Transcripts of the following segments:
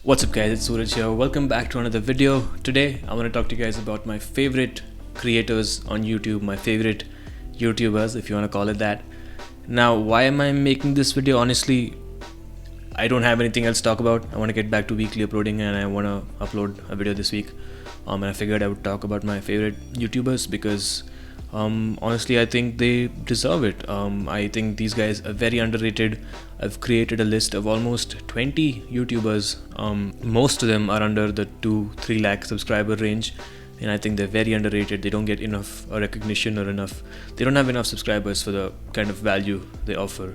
What's up guys, it's Suraj here. Welcome back to another video. Today I want to talk to you guys about my favorite creators on YouTube, my favorite YouTubers if you want to call it that. Now why am I making this video? Honestly, I don't have anything else to talk about. I want to get back to weekly uploading and I want to upload a video this week. And I figured I would talk about my favorite YouTubers because honestly I think they deserve it. I think these guys are very underrated. I've created a list of almost 20 YouTubers. Most of them are under the 2-3 lakh subscriber range, and I think they're very underrated. They don't get enough recognition or they don't have enough subscribers for the kind of value they offer.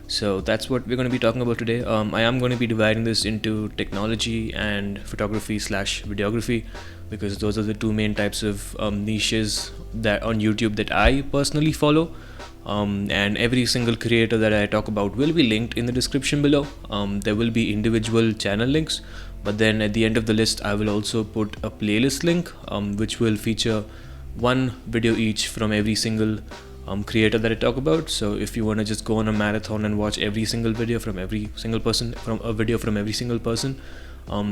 So that's what we're going to be talking about today. I am going to be dividing this into technology and photography/videography because those are the two main types of niches that on YouTube that I personally follow. And every single creator that I talk about will be linked in the description below. There will be individual channel links, but then at the end of the list I will also put a playlist link which will feature one video each from every single creator that I talk about. So if you want to just go on a marathon and watch every single video from every single person,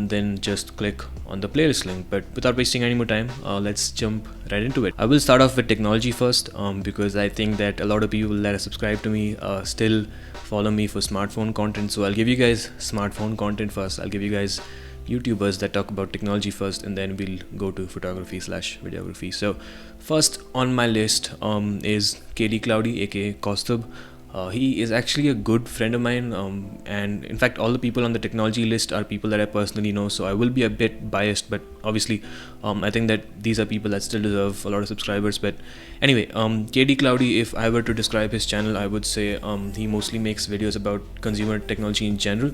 then just click on the playlist link. But without wasting any more time, let's jump right into it. I will start off with technology first because I think that a lot of people that are subscribed to me still follow me for smartphone content. So I'll give you guys smartphone content first. I'll give you guys YouTubers that talk about technology first, and then we'll go to photography/videography. So first on my list is KDCloudy, aka Kaustubh. He is actually a good friend of mine, and in fact all the people on the technology list are people that I personally know, so I will be a bit biased, but obviously I think that these are people that still deserve a lot of subscribers. But anyway, KDCloudy, if I were to describe his channel, I would say he mostly makes videos about consumer technology in general.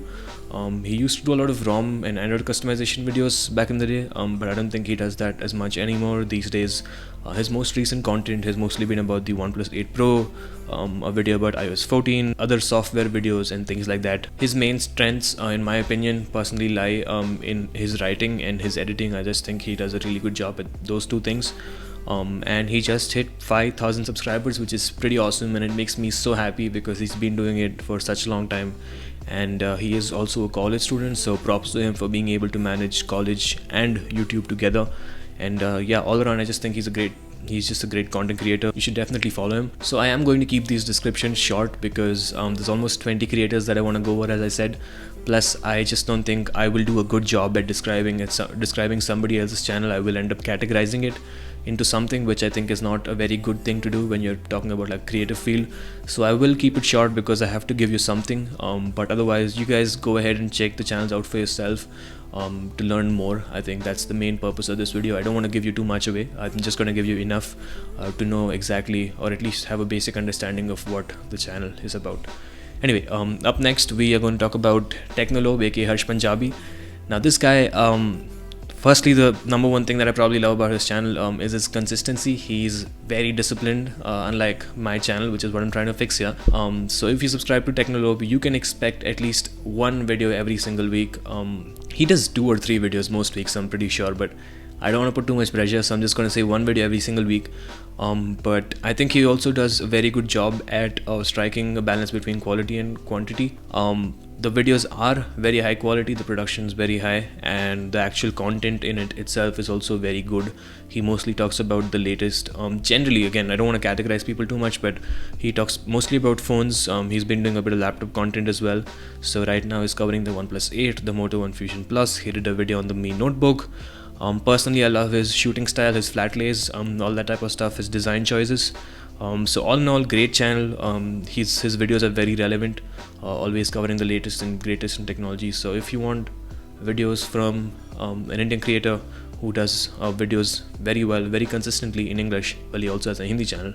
He used to do a lot of ROM and Android customization videos back in the day, but I don't think he does that as much anymore these days. His most recent content has mostly been about the OnePlus 8 Pro, a video about iOS 14, other software videos and things like that. His main strengths, in my opinion, personally lie in his writing and his editing. I just think he does a really good job at those two things. And he just hit 5,000 subscribers, which is pretty awesome, and it makes me so happy because he's been doing it for such a long time. And he is also a college student, so props to him for being able to manage college and YouTube together. And yeah, all around I just think he's just a great content creator. You should definitely follow him. So I am going to keep these descriptions short because there's almost 20 creators that I want to go over, as I said. Plus I just don't think I will do a good job at describing somebody else's channel. I will end up categorizing it into something which I think is not a very good thing to do when you're talking about like creative field. So I will keep it short because I have to give you something, but otherwise you guys go ahead and check the channels out for yourself to learn more. I think that's the main purpose of this video. I don't want to give you too much away. I'm just going to give you enough to know exactly, or at least have a basic understanding of what the channel is about. Anyway, up next we are going to talk about Technolobe, aka Harsh Punjabi. Now this guy, firstly, the number one thing that I probably love about his channel is his consistency. He's very disciplined, unlike my channel, which is what I'm trying to fix here. So if you subscribe to Technolobe, you can expect at least one video every single week. He does 2 or 3 videos most weeks, I'm pretty sure, but I don't want to put too much pressure, so I'm just going to say one video every single week. But I think he also does a very good job at striking a balance between quality and quantity. The videos are very high quality, the production is very high, and the actual content in it itself is also very good. He mostly talks about the latest, generally, again, I don't want to categorize people too much, but he talks mostly about phones. He's been doing a bit of laptop content as well. So right now he's covering the OnePlus 8, the Moto One Fusion Plus. He did a video on the Mi Notebook. Personally, I love his shooting style, his flat lays, all that type of stuff, his design choices. So all in all, great channel. His videos are very relevant, always covering the latest and greatest in technology. So if you want videos from an Indian creator who does videos very well, very consistently in English, well, he also has a Hindi channel,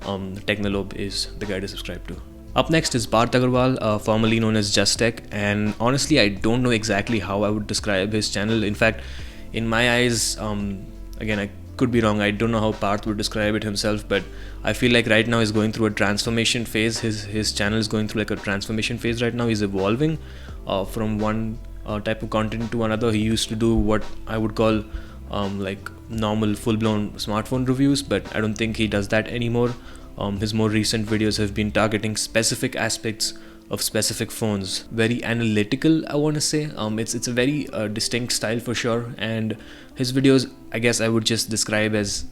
Technolobe is the guy to subscribe to. Up next is Parth Aggarwal, formerly known as Just Tech, and honestly I don't know exactly how I would describe his channel. In fact, in my eyes, again, I could be wrong, I don't know how Parth would describe it himself, but I feel like right now he's going through a transformation phase. His channel is going through like a transformation phase right now. He's evolving from one type of content to another. He used to do what I would call like normal full-blown smartphone reviews, but I don't think he does that anymore. His more recent videos have been targeting specific aspects of specific phones. Very analytical, I want to say. It's a very distinct style for sure, and his videos, I guess I would just describe as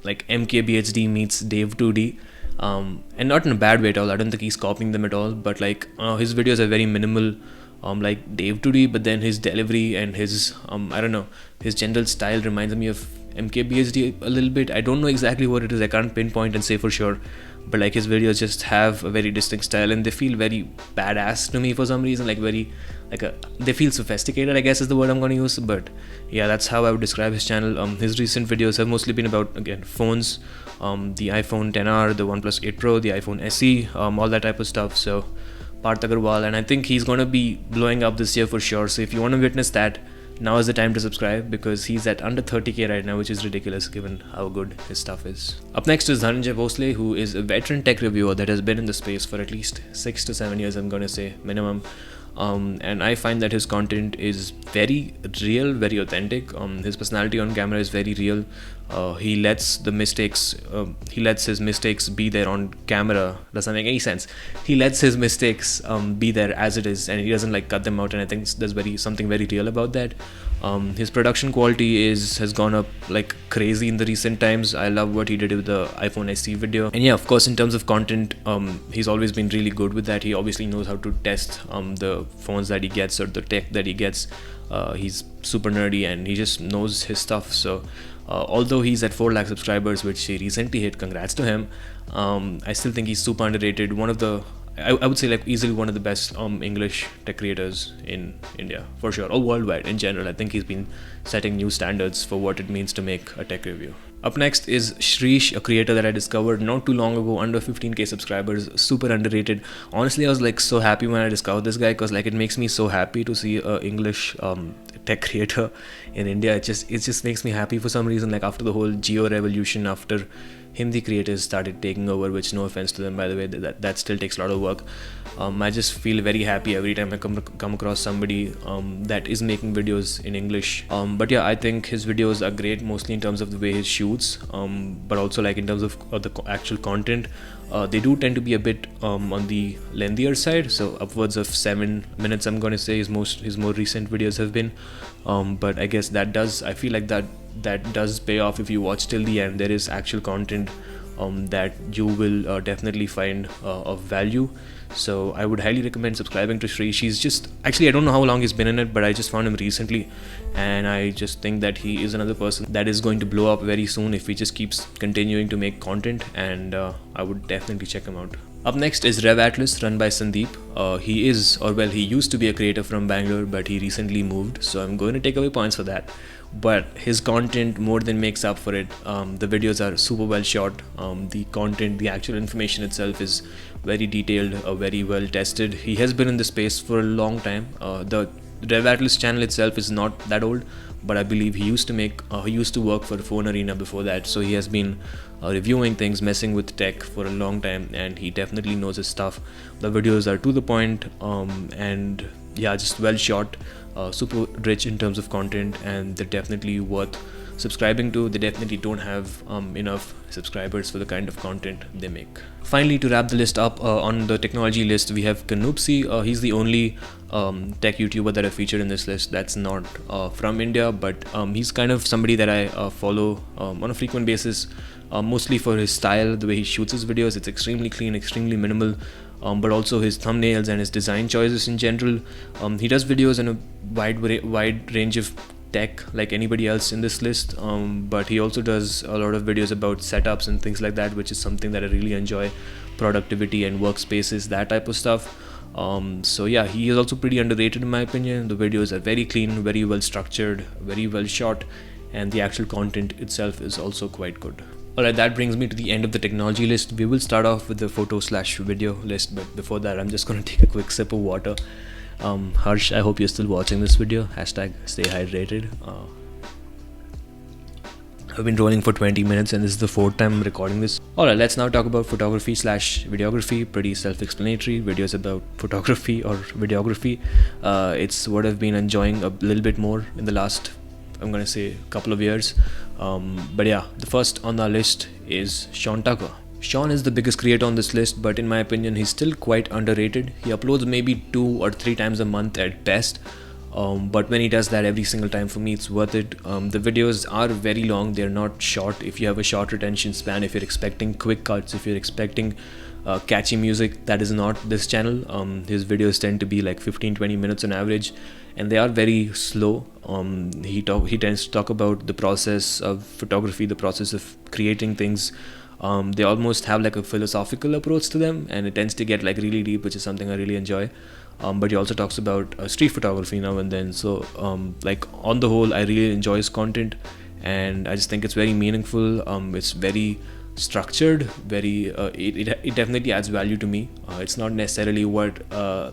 like MKBHD meets Dave 2D. And not in a bad way at all. I don't think he's copying them at all, but like his videos are very minimal, like Dave 2D, but then his delivery and his I don't know, his general style reminds me of MKBHD a little bit. I don't know exactly what it is, I can't pinpoint and say for sure, but like his videos just have a very distinct style, and they feel very badass to me for some reason, like very they feel sophisticated, I guess is the word I'm going to use. But yeah, that's how I would describe his channel. His recent videos have mostly been about, again, phones, the iPhone XR, the OnePlus 8 Pro, the iPhone SE, all that type of stuff. So Parth Aggarwal, and I think he's going to be blowing up this year for sure. So if you want to witness that, now is the time to subscribe, because he's at under 30k right now, which is ridiculous given how good his stuff is. Up next is Dhananjay Bhosale, who is a veteran tech reviewer that has been in the space for at least 6 to 7 years, I'm going to say, minimum. And I find that his content is very real, very authentic. His personality on camera is very real. He lets his mistakes be there on camera. Doesn't make any sense. He lets his mistakes be there as it is, and he doesn't like cut them out. And I think there's something very real about that. His production quality has gone up like crazy in the recent times. I love what he did with the iPhone SE video. And yeah, of course, in terms of content, he's always been really good with that. He obviously knows how to test the phones that he gets or the tech that he gets. He's super nerdy and he just knows his stuff. So although he's at 4 lakh subscribers, which he recently hit, congrats to him, I still think he's super underrated. One of the, I would say, like easily one of the best English tech creators in India for sure, or worldwide in general. I think he's been setting new standards for what it means to make a tech review. Up next is Shrish, a creator that I discovered not too long ago, under 15k subscribers, super underrated. Honestly, I was like so happy when I discovered this guy, because like it makes me so happy to see a English tech creator in India. It just makes me happy for some reason. Like after the whole Geo revolution, after Hindi creators started taking over, which no offense to them, by the way, that still takes a lot of work. I just feel very happy every time I come across somebody that is making videos in English. But yeah, I think his videos are great, mostly in terms of the way he shoots, but also like in terms of the actual content. They do tend to be a bit on the lengthier side, so upwards of 7 minutes, I'm going to say, his more recent videos have been. But I guess I feel like that does pay off if you watch till the end. There is actual content that you will definitely find of value. So I would highly recommend subscribing to Shrish. He's just, actually I don't know how long he's been in it, but I just found him recently, and I just think that he is another person that is going to blow up very soon if he just keeps continuing to make content, and I would definitely check him out. Up next is Revatlas, run by Sandeep. He used to be a creator from Bangalore, but he recently moved, so I'm going to take away points for that. But his content more than makes up for it. The videos are super well shot. The content, the actual information itself is very detailed, very well tested. He has been in the space for a long time. The Revatlas channel itself is not that old, but I believe he used to work for Phone Arena before that, so he has been reviewing things, messing with tech for a long time, and he definitely knows his stuff. The videos are to the point, and yeah, just well shot, super rich in terms of content, and they're definitely worth subscribing to. They definitely don't have enough subscribers for the kind of content they make. Finally, to wrap the list up, on the technology list we have Canoopsy. He's the only tech YouTuber that I featured in this list that's not from India, but he's kind of somebody that I follow on a frequent basis, mostly for his style, the way he shoots his videos. It's extremely clean, extremely minimal, but also his thumbnails and his design choices in general. He does videos in a wide range of tech like anybody else in this list, but he also does a lot of videos about setups and things like that, which is something that I really enjoy. Productivity and workspaces, that type of stuff. So yeah, he is also pretty underrated in my opinion. The videos are very clean, very well structured, very well shot, and the actual content itself is also quite good. Alright, that brings me to the end of the technology list. We will start off with the photo/video list, but before that I'm just going to take a quick sip of water. Harsh, I hope you're still watching this video. Hashtag stay hydrated. I've been rolling for 20 minutes and this is the 4th time I'm recording this. Alright, let's now talk about photography/videography. Pretty self-explanatory. Videos about photography or videography. It's what I've been enjoying a little bit more in the last, I'm gonna say, couple of years. But yeah, the first on our list is Sean Tucker. Sean is the biggest creator on this list, but in my opinion, he's still quite underrated. He uploads maybe 2 or 3 times a month at best. But when he does that every single time, for me it's worth it. The videos are very long, they're not short. If you have a short retention span, if you're expecting quick cuts, if you're expecting catchy music, that is not this channel. His videos tend to be like 15-20 minutes on average, and they are very slow. He tends to talk about the process of photography, the process of creating things. They almost have like a philosophical approach to them, and it tends to get like really deep, which is something I really enjoy. But he also talks about street photography now and then. So like on the whole, I really enjoy his content, and I just think it's very meaningful. It's very structured, very it definitely adds value to me. It's not necessarily what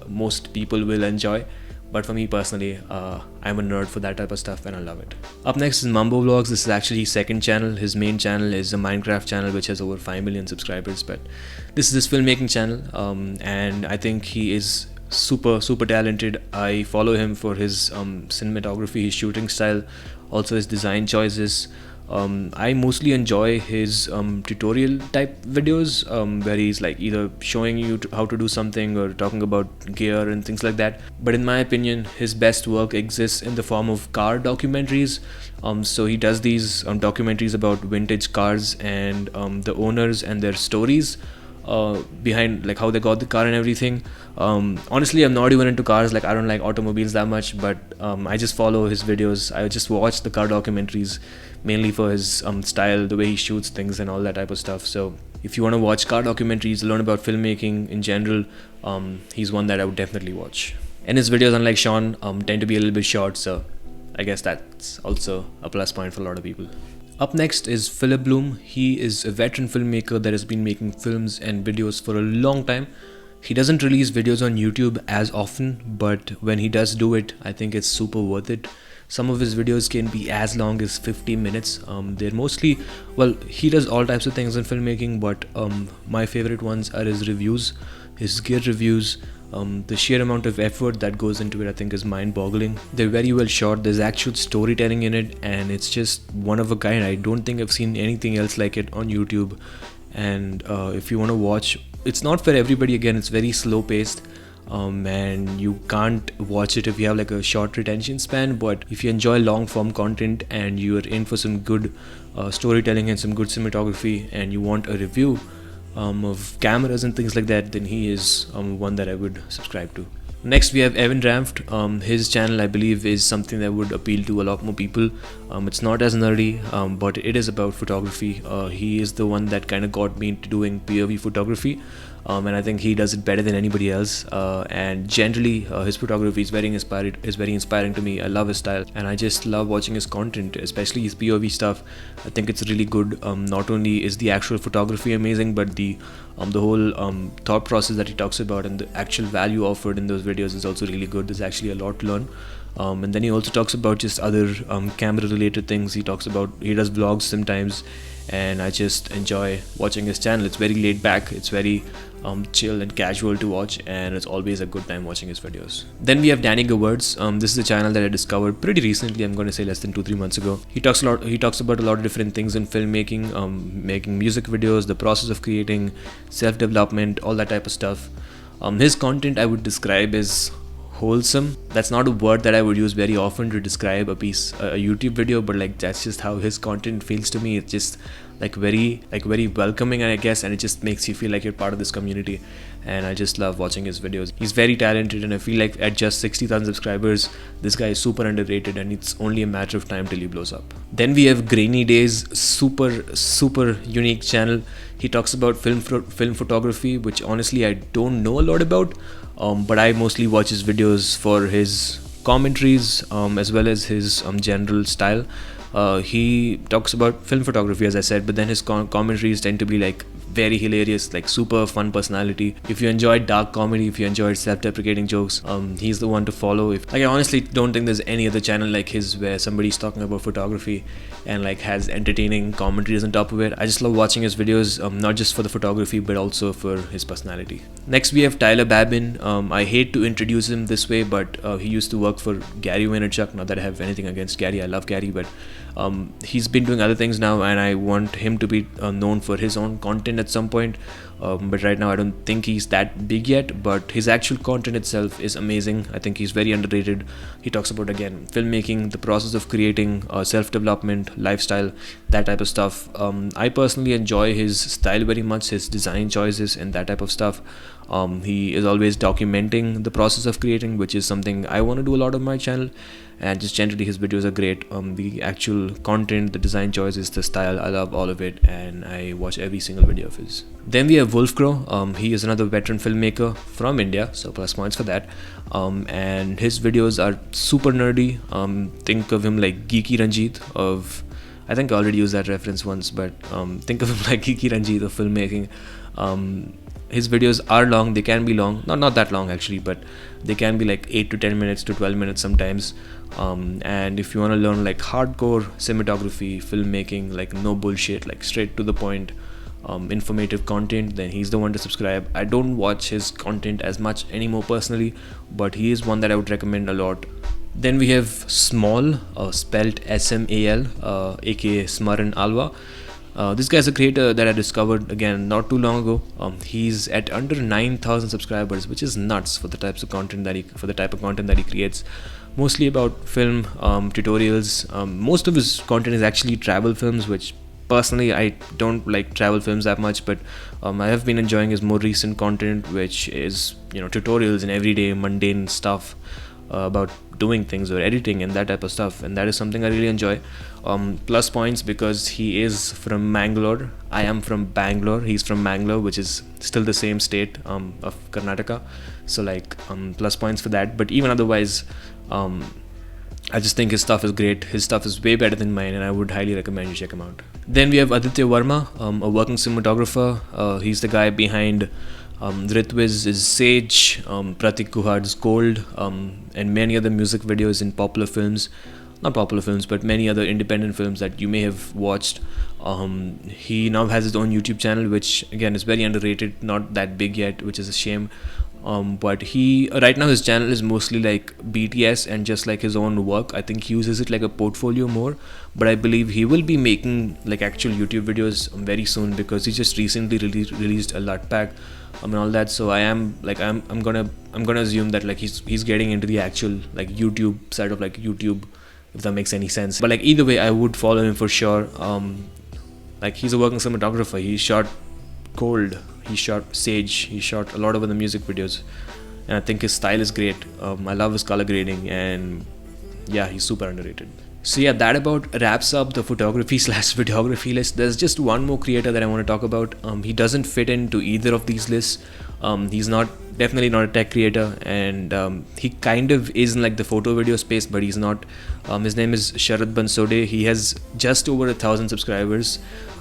most people will enjoy, but for me personally, I'm a nerd for that type of stuff and I love it. Up next is Mumbo Vlogs. This is actually his second channel. His main channel is a Minecraft channel which has over 5 million subscribers, but this is his filmmaking channel, and I think he is super talented. I follow him for his cinematography, his shooting style, also his design choices. I mostly enjoy his tutorial type videos, where he's like either showing you how to do something or talking about gear and things like that. But in my opinion, his best work exists in the form of car documentaries. So he does these documentaries about vintage cars and the owners and their stories behind like how they got the car and everything. Honestly, I'm not even into cars. Like I don't like automobiles that much, but I just follow his videos. I just watch the car documentaries mainly for his style, the way he shoots things and all that type of stuff. So if you want to watch car documentaries, learn about filmmaking in general, he's one that I would definitely watch. And his videos, unlike Sean, tend to be a little bit short, so I guess that's also a plus point for a lot of people. Up next is Philip Bloom. He is a veteran filmmaker that has been making films and videos for a long time. He doesn't release videos on YouTube as often, but when he does do it, I think it's super worth it. Some of his videos can be as long as 50 minutes. They're mostly, well, he does all types of things in filmmaking, but my favorite ones are his reviews, his gear reviews. The sheer amount of effort that goes into it, I think, is mind-boggling. They're very well shot. There's actual storytelling in it, and it's just one of a kind. I don't think I've seen anything else like it on YouTube. And if you want to watch, it's not for everybody. Again, it's very slow-paced, and you can't watch it if you have like a short retention span. But if you enjoy long-form content and you're in for some good storytelling and some good cinematography, and you want a review of cameras and things like that, then he is one that I would subscribe to. Next we have Evan Ranft. His channel, I believe, is something that would appeal to a lot more people. It's not as nerdy, but it is about photography. He is the one that kind of got me into doing POV photography, and I think he does it better than anybody else. And generally, his photography is very inspiring to me. I love his style, and I just love watching his content, especially his POV stuff. I think it's really good. Not only is the actual photography amazing, but the whole thought process that he talks about and the actual value offered in those videos is also really good. There's actually a lot to learn. And then he also talks about just other camera related things. He does vlogs sometimes, and I just enjoy watching his channel. It's very laid back, it's very chill and casual to watch, and it's always a good time watching his videos. Then we have Danny Gevirtz. This is a channel that I discovered pretty recently. I'm going to say less than 2-3 months ago. He talks about a lot of different things in filmmaking, making music videos, the process of creating, self-development, all that type of stuff. His content I would describe as wholesome. That's not a word that I would use very often to describe a YouTube video, but like that's just how his content feels to me. It's just very welcoming, I guess, and it just makes you feel like you're part of this community, and I just love watching his videos. He's very talented, and I feel like at just 60,000 subscribers, this guy is super underrated, and it's only a matter of time till he blows up. Then we have Grainydays, super unique channel. He talks about film photography, which honestly I don't know a lot about, but I mostly watch his videos for his commentaries, as well as his general style. He talks about film photography, as I said, but then his commentaries tend to be like very hilarious, like super fun personality. If you enjoyed dark comedy, if you enjoyed self-deprecating jokes, he's the one to follow. I honestly don't think there's any other channel like his where somebody's talking about photography and like has entertaining commentaries on top of it. I just love watching his videos, not just for the photography but also for his personality. Next we have Tyler Babin. I hate to introduce him this way, but he used to work for Gary Vaynerchuk. Not that I have anything against Gary, I love Gary, but He's been doing other things now, and I want him to be known for his own content at some point. But right now I don't think he's that big yet, but his actual content itself is amazing. I think he's very underrated. He talks about, again, filmmaking, the process of creating, self-development, lifestyle, that type of stuff. I personally enjoy his style very much, his design choices and that type of stuff. He is always documenting the process of creating, which is something I want to do a lot on my channel. And just generally his videos are great. The actual content, the design choices, the style, I love all of it, and I watch every single video of his. Then we have Wolfcrow. He is another veteran filmmaker from India, so plus points for that. And his videos are super nerdy. Think of him like Geeky Ranjit of, I think I already used that reference once, but think of him like Geeky Ranjit of filmmaking. His videos are long. They can be long, not that long actually, but they can be like 8 to 10 minutes to 12 minutes sometimes. And if you want to learn like hardcore cinematography, filmmaking, like no bullshit, like straight to the point, informative content, then he's the one to subscribe. I don't watch his content as much anymore personally, but he is one that I would recommend a lot. Then we have Smal, spelled SMAL, aka Smaran Alva. This guy's a creator that I discovered again not too long ago. He's at under 9,000 subscribers, which is nuts for the type of content that he creates. Mostly about film, tutorials. Most of his content is actually travel films, which personally I don't like travel films that much, but I have been enjoying his more recent content, which is, tutorials and everyday mundane stuff about doing things or editing and that type of stuff, and that is something I really enjoy. Plus points because he is from Mangalore. I am from Bangalore. He's from Mangalore, which is still the same state of Karnataka, so like plus points for that. But even otherwise, I just think his stuff is great. His stuff is way better than mine, and I would highly recommend you check him out. Then we have Aditya Varma, a working cinematographer. He's the guy behind Ritwiz is Sage, Pratik Kuhad's Gold, and many other music videos in popular films. Not popular films, but many other independent films that you may have watched. He now has his own YouTube channel, which again is very underrated, not that big yet, which is a shame. But right now his channel is mostly like BTS and just like his own work. I think he uses it like a portfolio more, but I believe he will be making like actual YouTube videos very soon, because he just recently released a LUT pack and all that. So I'm gonna assume that like he's getting into the actual like YouTube side of like YouTube, if that makes any sense. But like either way, I would follow him for sure. Like he's a working cinematographer. He shot Gold, he shot Sage, he shot a lot of other music videos, and I think his style is great. I love his color grading, and yeah, he's super underrated. So yeah, that about wraps up the photography / videography list. There's just one more creator that I want to talk about. He doesn't fit into either of these lists. He's definitely not a tech creator, and he kind of is in like the photo video space, but he's not. His name is Sharad Bansode. He has just over 1,000 subscribers.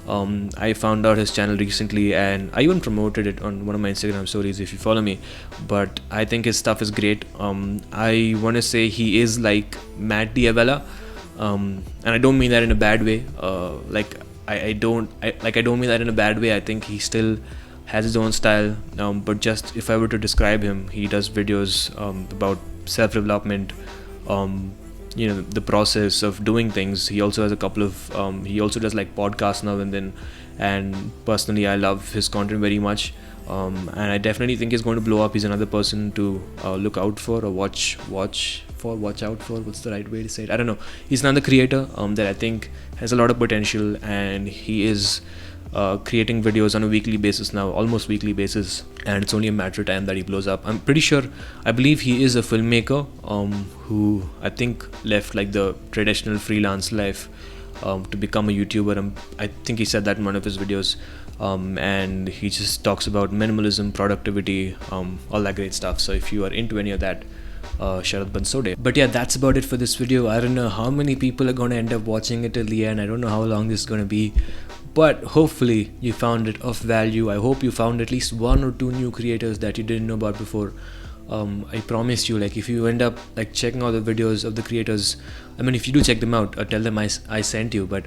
I found out his channel recently, and I even promoted it on one of my Instagram stories if you follow me. But I think his stuff is great. I want to say he is like Matt Diavella, and I don't mean that in a bad way. I don't mean that in a bad way. I think he still has his own style. But just if I were to describe him, he does videos about self-development. The process of doing things. He also has a couple of he also does like podcasts now and then, and personally I love his content very much, and I definitely think he's going to blow up. He's another person to look out for, or watch out for. What's the right way to say it? I don't know. He's another creator that I think has a lot of potential, and he is creating videos on a weekly basis now, almost weekly basis, and it's only a matter of time that he blows up. I believe he is a filmmaker who I think left like the traditional freelance life to become a YouTuber. I think he said that in one of his videos, and he just talks about minimalism, productivity, all that great stuff. So if you are into any of that, Sharad Bansode. But yeah, that's about it for this video. I don't know how many people are going to end up watching it till the end. I don't know how long this is going to be, but hopefully you found it of value. I hope you found at least 1 or 2 new creators that you didn't know about before. I promise you, like if you end up like checking out the videos of the creators, I mean if you do check them out, tell them I sent you, but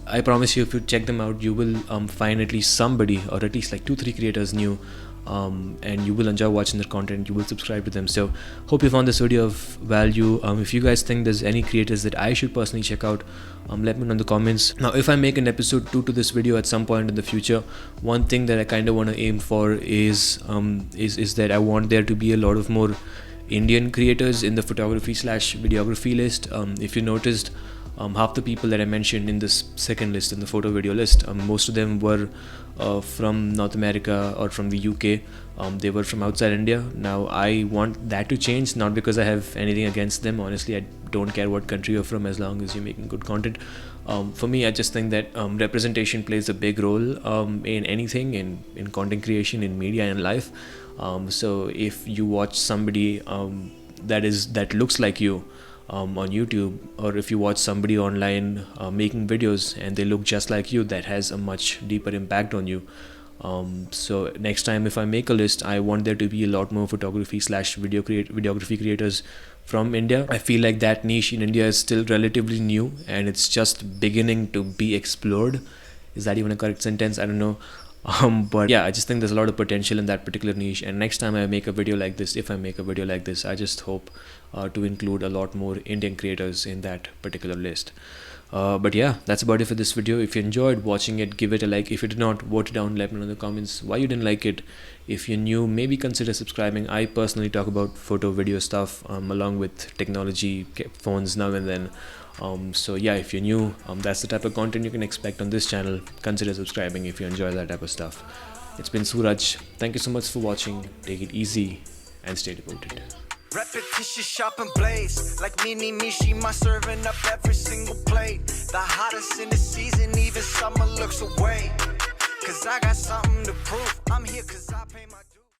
I promise you if you check them out, you will find at least somebody, or at least like 2-3 creators new and you will enjoy watching their content. You will subscribe to them. So hope you found this video of value. If you guys think there's any creators that I should personally check out, let me know in the comments. Now, if I make an episode 2 to this video at some point in the future, one thing that I kind of want to aim for is that I want there to be a lot of more Indian creators in the photography / videography list. If you noticed, half the people that I mentioned in this second list, in the photo video list, most of them were from North America or from the UK. They were from outside India. Now I want that to change, not because I have anything against them. Honestly, I don't care what country you're from as long as you're making good content. For me, I just think that representation plays a big role in anything, in content creation, in media, and life. So if you watch somebody that looks like you on YouTube, or if you watch somebody online making videos and they look just like you, that has a much deeper impact on you. So next time if I make a list, I want there to be a lot more photography / videography creators from India. I feel like that niche in India is still relatively new and it's just beginning to be explored. Is that even a correct sentence? I don't know. But yeah, I just think there's a lot of potential in that particular niche, and next time I make a video like this, if I make a video like this, I just hope to include a lot more Indian creators in that particular list. But yeah, that's about it for this video. If you enjoyed watching it, give it a like. If you did not, vote it down, let me know in the comments why you didn't like it. If you're new, maybe consider subscribing. I personally talk about photo video stuff along with technology, phones now and then. So yeah, if you're new, that's the type of content you can expect on this channel. Consider subscribing if you enjoy that type of stuff. It's been Suraj. Thank you so much for watching. Take it easy and stay devoted. Repetition, sharp and blaze. Like mini me, she my serving up every single plate. The hottest in the season, even summer looks away. Cause I got something to prove. I'm here cause I pay my